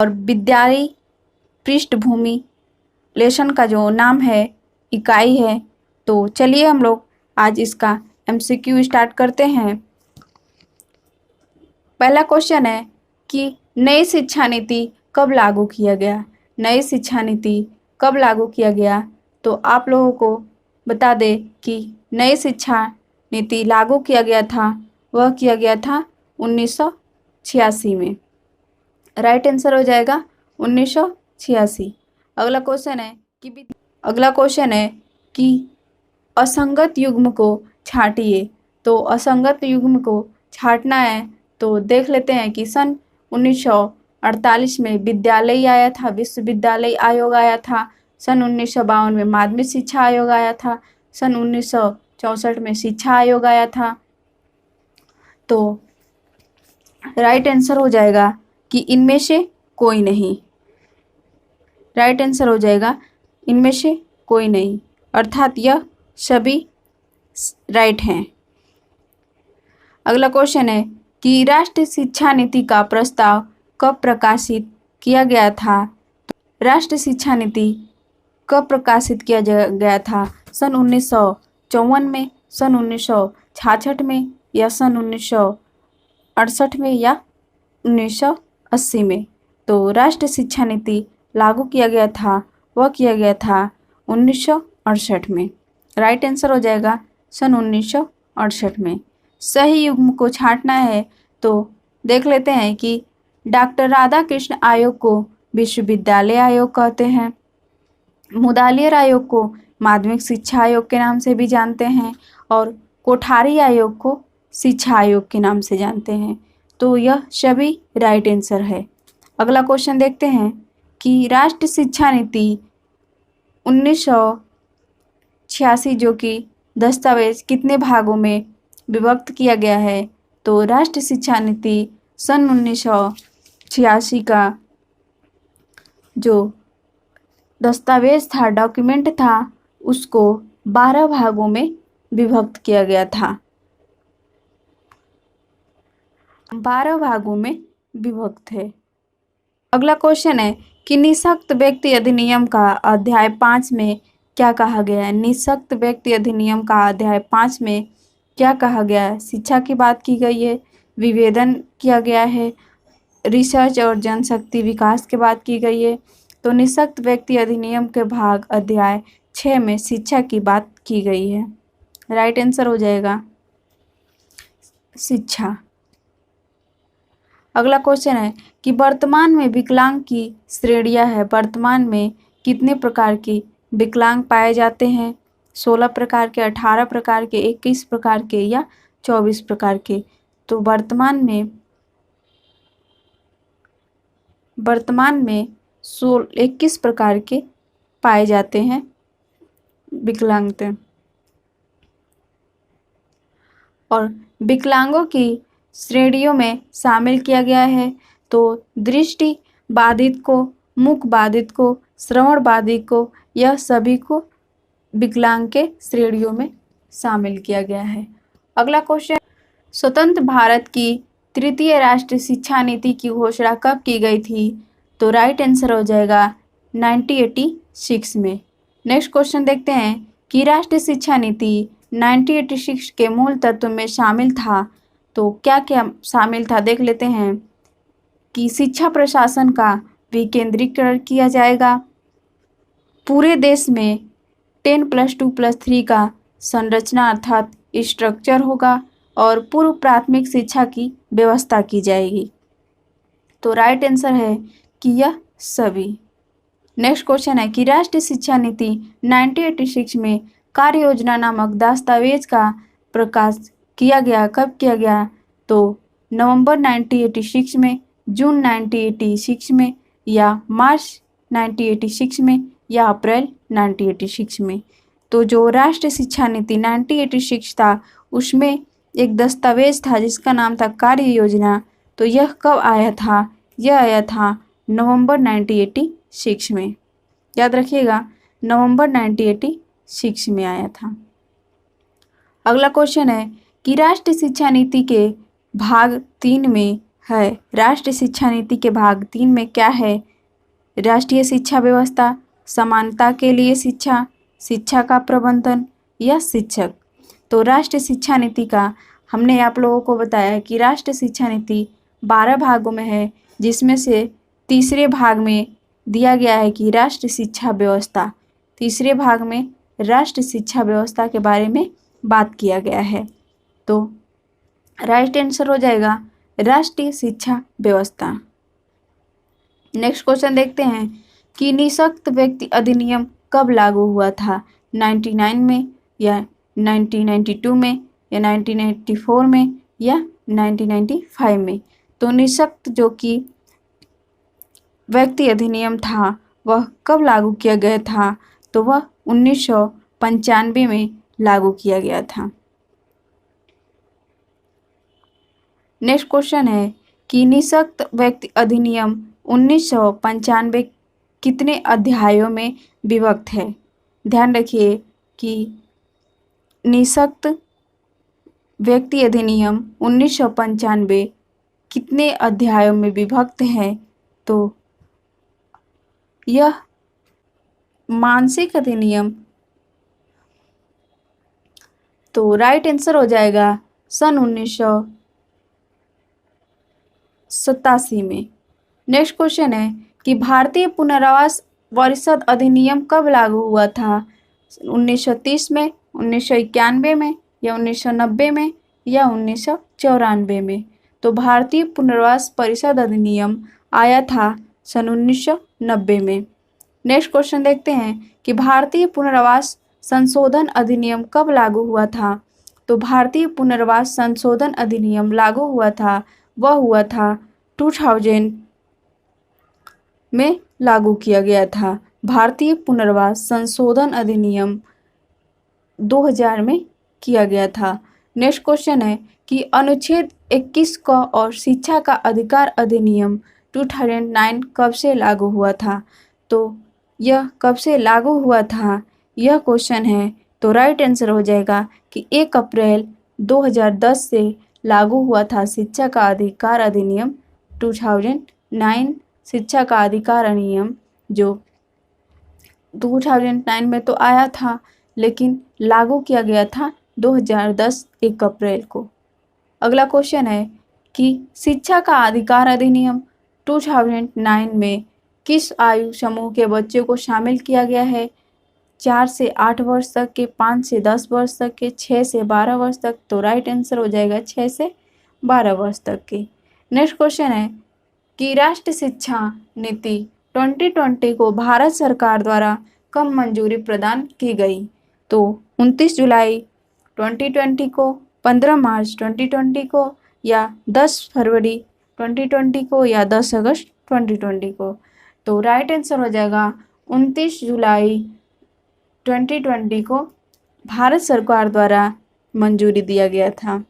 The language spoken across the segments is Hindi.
और विद्यालय पृष्ठभूमि लेसन का जो नाम है, इकाई है। तो चलिए हम लोग आज इसका एमसीक्यू स्टार्ट करते हैं। पहला क्वेश्चन है कि नई शिक्षा नीति कब लागू किया गया। नई शिक्षा नीति कब लागू किया गया, तो आप लोगों को बता दें कि नई शिक्षा नीति लागू किया गया था, वह किया गया था 1986 में। राइट आंसर हो जाएगा 1986। अगला क्वेश्चन है कि असंगत युग्म को छांटिए। तो असंगत युग्म को छांटना है तो देख लेते हैं कि सन 1948 में विद्यालय आया था, विश्वविद्यालय आयोग आया था। सन 1952 में माध्यमिक शिक्षा आयोग आया था। सन 1964 में शिक्षा आयोग आया था। तो राइट आंसर हो जाएगा कि इनमें से कोई नहीं। राइट आंसर हो जाएगा इनमें से कोई नहीं, अर्थात यह सभी राइट हैं। अगला क्वेश्चन है कि राष्ट्रीय शिक्षा नीति का प्रस्ताव कब प्रकाशित किया गया था। राष्ट्रीय शिक्षा नीति कब प्रकाशित किया गया था? सन 1954 में, सन 1966 में, या सन 1968 में, या 1980 में। तो राष्ट्रीय शिक्षा नीति लागू किया गया था, वह किया गया था 1968 में। राइट आंसर हो जाएगा सन 1968 में। सही युग्म को छांटना है तो देख लेते हैं कि डॉक्टर राधाकृष्ण आयोग को विश्वविद्यालय आयोग कहते हैं, मुदालियर आयोग को माध्यमिक शिक्षा आयोग के नाम से भी जानते हैं, और कोठारी आयोग को शिक्षा आयोग के नाम से जानते हैं। तो यह सभी राइट आंसर है। अगला क्वेश्चन देखते हैं कि राष्ट्रीय शिक्षा नीति 1986 जो कि दस्तावेज कितने भागों में विभक्त किया गया है। तो राष्ट्रीय शिक्षा नीति सन 1986 का जो दस्तावेज था, डॉक्यूमेंट था, उसको 12 भागों में विभक्त किया गया था। 12 भागों में विभक्त है। अगला क्वेश्चन है कि निःशक्त व्यक्ति अधिनियम का अध्याय 5 में क्या कहा गया है। निःशक्त व्यक्ति अधिनियम का अध्याय 5 में क्या कहा गया है? शिक्षा की बात की गई है, विभेदन किया गया है, रिसर्च और जनशक्ति विकास की बात की गई है। तो निःशक्त व्यक्ति अधिनियम के भाग अध्याय 6 में शिक्षा की बात की गई है। राइट आंसर हो जाएगा शिक्षा। अगला क्वेश्चन है कि वर्तमान में विकलांग की श्रेणियां है। वर्तमान में कितने प्रकार के विकलांग पाए जाते हैं? 16 प्रकार के, 18 प्रकार के, 21 प्रकार के, या 24 प्रकार के। तो वर्तमान में 21 प्रकार के पाए जाते हैं विकलांगता। और विकलांगों की श्रेणियों में शामिल किया गया है तो दृष्टि बाधित को, मुख बाधित को, श्रवण बाधित को, यह सभी को विकलांग के श्रेणियों में शामिल किया गया है। अगला क्वेश्चन, स्वतंत्र भारत की तृतीय राष्ट्रीय शिक्षा नीति की घोषणा कब की गई थी? तो राइट आंसर हो जाएगा 1986 में। नेक्स्ट क्वेश्चन देखते हैं कि राष्ट्रीय शिक्षा नीति 1986 के मूल तत्व में शामिल था। तो क्या क्या शामिल था देख लेते हैं कि शिक्षा प्रशासन का विकेंद्रीकरण किया जाएगा, पूरे देश में 10+2+3 का संरचना अर्थात स्ट्रक्चर होगा, और पूर्व प्राथमिक शिक्षा की व्यवस्था की जाएगी। तो राइट आंसर है कि यह सभी। नेक्स्ट क्वेश्चन है कि राष्ट्रीय शिक्षा नीति 1986 में कार्य योजना नामक दस्तावेज का प्रकाश किया गया, कब किया गया? तो नवंबर 1986 में, जून 1986 में, या मार्च 1986 में, या अप्रैल 1986 में। तो जो राष्ट्रीय शिक्षा नीति 1986 था उसमें एक दस्तावेज था जिसका नाम था कार्य योजना। तो यह कब आया था? यह आया था नवंबर 1986 में। याद रखिएगा नवंबर 1986 में आया था। अगला क्वेश्चन है कि राष्ट्रीय शिक्षा नीति के भाग 3 में है। राष्ट्रीय शिक्षा नीति के भाग 3 में क्या है? राष्ट्रीय शिक्षा व्यवस्था, समानता के लिए शिक्षा, शिक्षा का प्रबंधन या शिक्षक। तो राष्ट्रीय शिक्षा नीति का हमने आप लोगों को बताया कि राष्ट्रीय शिक्षा नीति 12 भागों में है, जिसमें से तीसरे भाग में दिया गया है कि राष्ट्रीय शिक्षा व्यवस्था। तीसरे भाग में राष्ट्रीय शिक्षा व्यवस्था के बारे में बात किया गया है। तो राइट आंसर हो जाएगा राष्ट्रीय शिक्षा व्यवस्था। नेक्स्ट क्वेश्चन देखते हैं कि निःशक्त व्यक्ति अधिनियम कब लागू हुआ था? 99 में या 1992 में या 1984 में या 1995 में? तो निःशक्त जो कि व्यक्ति अधिनियम था वह कब लागू किया गया था? तो वह 1995 में लागू किया गया था। नेक्स्ट क्वेश्चन है कि निःशक्त व्यक्ति अधिनियम 1995 कितने अध्यायों में विभक्त है? ध्यान रखिए कि निःशक्त व्यक्ति अधिनियम 1995 कितने अध्यायों में विभक्त है? तो यह मानसिक अधिनियम, तो राइट आंसर हो जाएगा सन 1987 में। नेक्स्ट क्वेश्चन है कि भारतीय पुनर्वास परिषद अधिनियम कब लागू हुआ था? 1930 में, 1991 में या 1990 में या 1994 में? तो भारतीय पुनर्वास परिषद अधिनियम आया था सन 1990 में। नेक्स्ट क्वेश्चन देखते हैं कि भारतीय पुनर्वास संशोधन अधिनियम कब लागू हुआ था? तो भारतीय पुनर्वास संशोधन अधिनियम लागू हुआ था, वह हुआ था 2000 में लागू किया गया था। भारतीय पुनर्वास संशोधन अधिनियम 2000 में किया गया था। नेक्स्ट क्वेश्चन है कि अनुच्छेद 21 का और शिक्षा का अधिकार अधिनियम 2009 कब से लागू हुआ था? तो यह कब से लागू हुआ था, यह क्वेश्चन है। तो राइट आंसर हो जाएगा कि 1 अप्रैल 2010 से लागू हुआ था शिक्षा का अधिकार अधिनियम 2009। शिक्षा का अधिकार अधिनियम जो 2009 में तो आया था, लेकिन लागू किया गया था 2010 1 अप्रैल को। अगला क्वेश्चन है कि शिक्षा का अधिकार अधिनियम 2009 में किस आयु समूह के बच्चों को शामिल किया गया है? 4 से 8 वर्ष तक के, 5 से 10 वर्ष तक के, 6 से 12 वर्ष तक। तो राइट आंसर हो जाएगा 6 से 12 वर्ष तक के। नेक्स्ट क्वेश्चन है कि राष्ट्रीय शिक्षा नीति 2020 को भारत सरकार द्वारा कब मंजूरी प्रदान की गई? तो 29 जुलाई 2020 को, 15 मार्च 2020 को या 10 फरवरी 2020 को या 10 अगस्त 2020 को? तो राइट आंसर हो जाएगा 29 जुलाई 2020 को भारत सरकार द्वारा मंजूरी दिया गया था।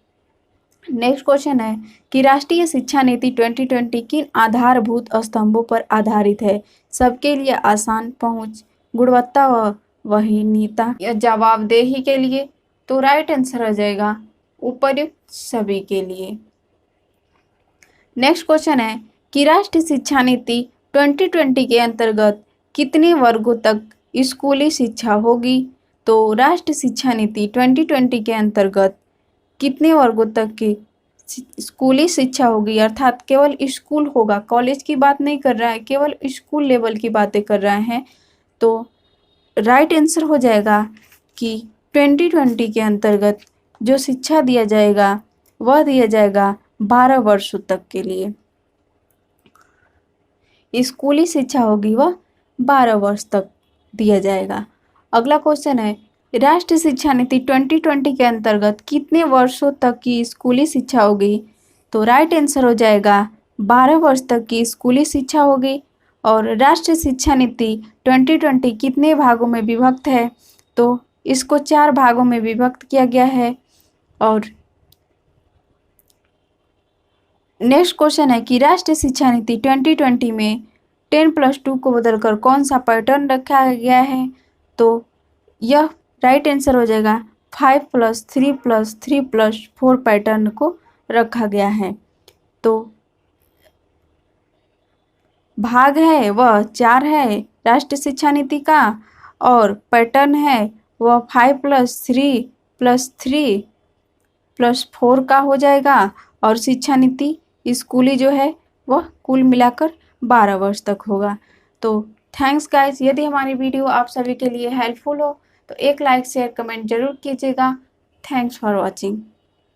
नेक्स्ट क्वेश्चन है कि राष्ट्रीय शिक्षा नीति 2020 किन आधारभूत स्तंभों पर आधारित है? सबके लिए आसान पहुंच, गुणवत्ता व वहीनीयता या जवाबदेही के लिए? तो राइट आंसर हो जाएगा उपर्युक्त सभी के लिए। नेक्स्ट क्वेश्चन है कि राष्ट्रीय शिक्षा नीति 2020 के अंतर्गत कितने वर्गों तक स्कूली शिक्षा होगी? तो राष्ट्रीय शिक्षा नीति 2020 के अंतर्गत कितने वर्गों तक की स्कूली शिक्षा होगी, अर्थात केवल स्कूल होगा, कॉलेज की बात नहीं कर रहा है, केवल स्कूल लेवल की बातें कर रहे हैं। तो राइट आंसर हो जाएगा कि 2020 के अंतर्गत जो शिक्षा दिया जाएगा वह दिया जाएगा 12 वर्षों तक के लिए। स्कूली शिक्षा होगी वह 12 वर्ष तक दिया जाएगा। अगला क्वेश्चन है राष्ट्रीय शिक्षा नीति 2020 के अंतर्गत कितने वर्षों तक की स्कूली शिक्षा होगी? तो राइट आंसर हो जाएगा 12 वर्ष तक की स्कूली शिक्षा होगी। और राष्ट्रीय शिक्षा नीति 2020 कितने भागों में विभक्त है? तो इसको 4 भागों में विभक्त किया गया है। और नेक्स्ट क्वेश्चन है कि राष्ट्रीय शिक्षा नीति 2020 में 10+2 को बदलकर कौन सा पैटर्न रखा गया है? तो यह राइट आंसर हो जाएगा 5+3+3+4 पैटर्न को रखा गया है। तो भाग है वह 4 है राष्ट्रीय शिक्षा नीति का, और पैटर्न है वह 5+3+3+4 का हो जाएगा, और शिक्षा नीति स्कूली जो है वह कुल मिलाकर 12 वर्ष तक होगा। तो थैंक्स गाइस, यदि हमारी वीडियो आप सभी के लिए हेल्पफुल हो तो एक लाइक शेयर कमेंट जरूर कीजिएगा। Thanks for watching.